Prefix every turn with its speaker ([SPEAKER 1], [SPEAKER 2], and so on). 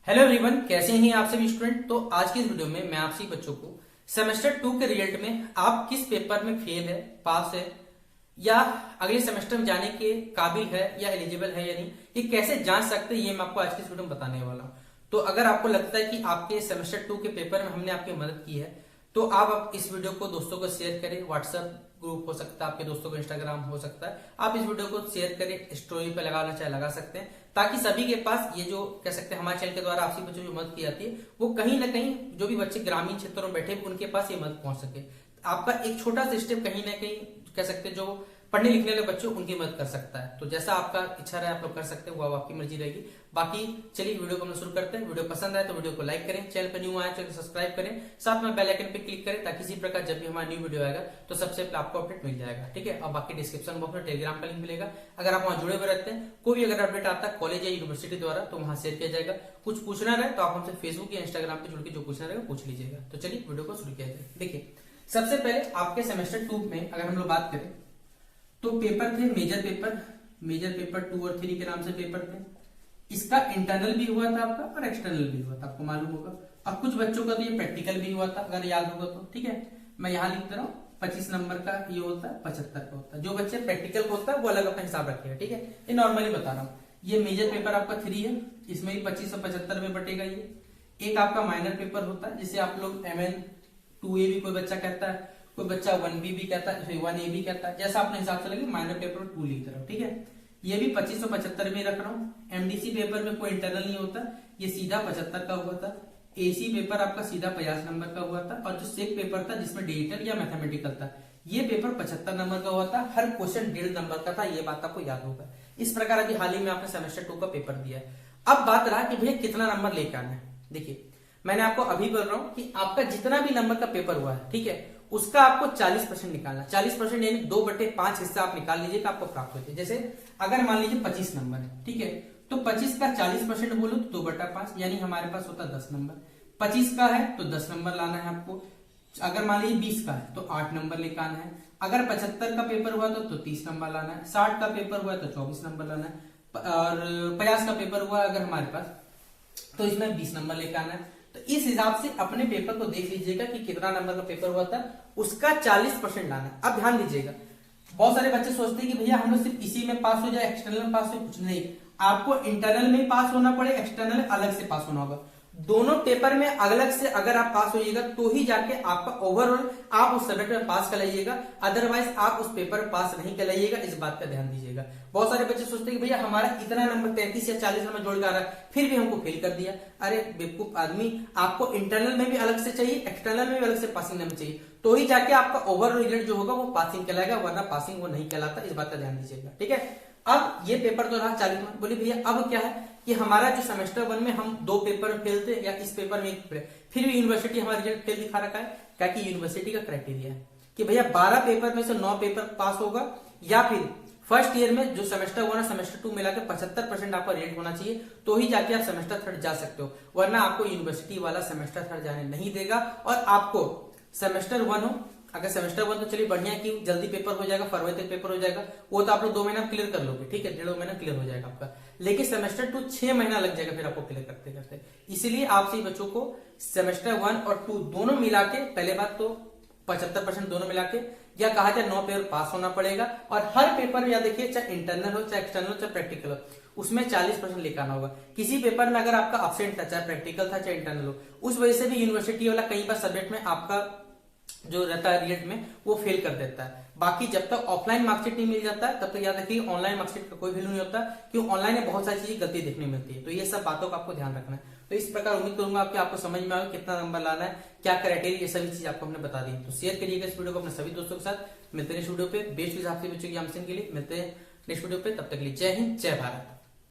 [SPEAKER 1] Hello everyone, कैसे हैं आप सभी स्टूडेंट। तो आज की इस वीडियो में मैं आप सभी बच्चों को सेमेस्टर 2 के रिजल्ट में आप किस पेपर में फेल है, पास है या अगले सेमेस्टर में जाने के काबिल है या एलिजिबल है या नहीं, ये कैसे जांच सकते हैं, ये मैं आपको आज की इस वीडियो में बताने वाला हूं। तो अगर आपको लगता है कि आपके सेमेस्टर 2 के पेपर में हमने आपकी मदद की है तो आप इस वीडियो को दोस्तों को शेयर करें। व्हाट्सएप ग्रुप हो सकता है, आपके दोस्तों को इंस्टाग्राम हो सकता है, आप इस वीडियो को शेयर करें, स्टोरी पे लगाना चाहे लगा सकते हैं, ताकि सभी के पास ये जो कह सकते हैं हमारे चैनल के द्वारा आपसी बच्चों जो मदद की जाती है वो कहीं ना कहीं जो भी बच्चे ग्रामीण क्षेत्रों में बैठे उनके पास ये मदद पहुंच सके। आपका एक छोटा सा स्टेप कहीं ना कहीं कह सकते हैं जो पढ़ने लिखने वाले बच्चों उनकी मदद कर सकता है। तो जैसा आपका इच्छा रहे आप लोग कर सकते हैं, वो आपकी मर्जी रहेगी। बाकी चलिए वीडियो को हम शुरू करते हैं। वीडियो पसंद आए तो वीडियो को लाइक करें, चैनल पर न्यू आए तो सब्सक्राइब करें, साथ में बेल आइकन पे क्लिक करें ताकि इसी प्रकार जब भी हमारा न्यू वीडियो आएगा तो सबसे पहले आपको अपडेट मिल जाएगा। ठीक है, और बाकी डिस्क्रिप्शन बॉक्स में टेलीग्राम का लिंक मिलेगा। अगर आप वहां जुड़े हुए रहते हैं, कोई भी अगर अपडेट आता है कॉलेज या यूनिवर्सिटी द्वारा तो वहां शेयर किया जाएगा। कुछ पूछना रहे तो आप हमसे फेसबुक या इंस्टाग्राम पे जुड़ के जो पूछना रहेगा पूछ लीजिएगा। तो चलिए वीडियो को शुरू किया जाए। देखिए, सबसे पहले आपके सेमेस्टर 2 में अगर हम लोग बात करें तो पेपर थे मेजर पेपर 2 और 3 के नाम से पेपर थे। इसका इंटरनल भी हुआ था आपका और एक्सटर्नल भी हुआ था, आपको मालूम होगा। अब कुछ बच्चों का तो ये प्रैक्टिकल भी हुआ था, अगर याद होगा तो। ठीक है, मैं यहाँ लिख दे रहा हूँ 25 नंबर का ये होता है, 75 का होता है। जो बच्चे प्रैक्टिकल को होता है वो अलग अपना हिसाब रखिएगा। ठीक है, ये नॉर्मली बता रहा हूँ। ये मेजर पेपर आपका 3 है, इसमें भी 25 और 75 में बटेगा। ये एक आपका माइनर पेपर होता है जिसे आप लोग MN 2A भी कोई बच्चा कहता है, कोई बच्चा 1B भी कहता है, 1A भी कहता है, जैसा अपने हिसाब से लगे। माइनर पेपर 2 लिख रहा हूँ। ठीक है, ये भी 25 और 75 में रख रहा हूँ। MDC पेपर में कोई इंटरनल नहीं होता, ये सीधा 75 का हुआ था। AC पेपर आपका सीधा 50 नंबर का हुआ था, और जो सेक पेपर था जिसमें डिजिटल या मैथमेटिकल था, ये पेपर 75 नंबर का हुआ था। हर क्वेश्चन 1.5 नंबर का था, ये बात आपको याद होगा। इस प्रकार अभी हाल ही में आपने सेमेस्टर 2 का पेपर दिया है। अब बात रहा कि भैया कितना नंबर लेकर आना है। देखिए, मैंने आपको अभी बोल रहा हूँ कि आपका जितना भी नंबर का पेपर हुआ है, ठीक है, उसका आपको 40% निकालना। 40% यानी 2/5 हिस्सा आप निकाल लीजिए, आपको प्राप्त होते। जैसे अगर मान लीजिए 25 नंबर है, ठीक है, तो 25 का 40% बोलो तो 2/5 यानी हमारे पास होता 10 नंबर। 25 का है तो 10 नंबर लाना है आपको। अगर मान लीजिए 20 का है तो 8 नंबर लेकर आना है। अगर 75 का पेपर हुआ तो 30 नंबर लाना है। 60 का पेपर हुआ तो 24 नंबर लाना है। और 50 का पेपर हुआ अगर हमारे पास तो इसमें 20 नंबर लेकर आना है। तो इस हिसाब से अपने पेपर को देख लीजिएगा कि कितना नंबर का पेपर हुआ था, उसका 40% लाना। अब ध्यान दीजिएगा, बहुत सारे बच्चे सोचते हैं कि भैया हम लोग सिर्फ इसी में पास हो जाए, एक्सटर्नल में पास हो। कुछ नहीं, आपको इंटरनल में पास होना पड़े, एक्सटर्नल अलग से पास होना होगा। दोनों पेपर में अलग से अगर आप पास होइएगा तो ही जाके आपका ओवरऑल आप उस सब्जेक्ट में पास कराइएगा, अदरवाइज आप उस पेपर में पास नहीं कराइएगा। इस बात का ध्यान दीजिएगा। बहुत सारे बच्चे सोचते हैं कि भैया हमारा इतना नंबर 33 या 40 नंबर जोड़ के आ रहा है, फिर भी हमको फेल कर दिया। अरे बेवकूफ आदमी, आपको इंटरनल में भी अलग से चाहिए, एक्सटर्नल में भी अलग से पासिंग नंबर चाहिए, तो ही जाके आपका ओवरऑल रिजल्ट जो होगा वो पासिंग कहलाएगा, वरना पासिंग वो नहीं कहलाता। इस बात का ध्यान दीजिएगा। ठीक है, अब ये पेपर तो रहा 40 नंबर। बोले भैया अब क्या है कि हमारा जो सेमेस्टर 1 में हम 2 पेपर में फेल थे या इस पेपर में 1 फिर भी यूनिवर्सिटी हमारा रिजल्ट फेल दिखा रखा है। क्या कि यूनिवर्सिटी का क्राइटेरिया है कि भैया 12 पेपर में से 9 पेपर पास होगा, या फिर फर्स्ट ईयर में जो सेमेस्टर 1 और सेमेस्टर 2 मिलाकर 75% आपका रेट होना चाहिए, तो ही जाके आप सेमेस्टर 3 जा सकते हो। वरना आपको यूनिवर्सिटी वाला सेमेस्टर 3 जाने नहीं देगा। और आपको सेमेस्टर 1 हो, अगर सेमेस्टर 1 तो चलिए बढ़िया कि जल्दी पेपर हो जाएगा, फरवरी तक पेपर हो जाएगा, वो तो आप लोग 2 महीना क्लियर कर लोगे। ठीक है, 1.5 महीना क्लियर हो जाएगा आपका। लेकिन सेमेस्टर 2 6 महीना लग जाएगा फिर आपको क्लियर करते करते। इसीलिए आप सभी बच्चों को सेमेस्टर 1 और 2 दोनों मिला के, पहले बात तो 75% दोनों मिला के, या कहा जाए 9 पेपर पास होना पड़ेगा। और हर पेपर में या देखिए, चाहे इंटरनल हो, चाहे एक्सटर्नल हो, चाहे प्रैक्टिकल हो, उसमें 40% लेकर आना होगा। किसी पेपर में अगर आपका अब्सेंट था, चाहे प्रैक्टिकल था चाहे इंटरनल हो, उस वजह से भी यूनिवर्सिटी वाला कई बार सब्जेक्ट में आपका जो रहता है रिजल्ट में वो फेल कर देता है। बाकी जब तक ऑफलाइन मार्कशीट नहीं मिल जाता है तब तक याद रखिए ऑनलाइन मार्कशीट का कोई वैल्यू नहीं होता, क्योंकि ऑनलाइन में बहुत सारी चीजें गलती देखने मिलती है। तो ये सब बातों का आपको ध्यान रखना है। तो इस प्रकार उम्मीद करूंगा कि आपको समझ में आएगा कितना नंबर लाना है, क्या क्राइटेरिया, ये सभी चीज आपको हमने बता दी। तो शेयर करिएगा इस वीडियो को अपने सभी दोस्तों के साथ। मिलते हैं नेक्स्ट वीडियो पे बेस्ट हिसाब से बच्चों की आमसन के लिए। मिलते हैं नेक्स्ट वीडियो पे, तब तक के लिए जय हिंद, जय भारत।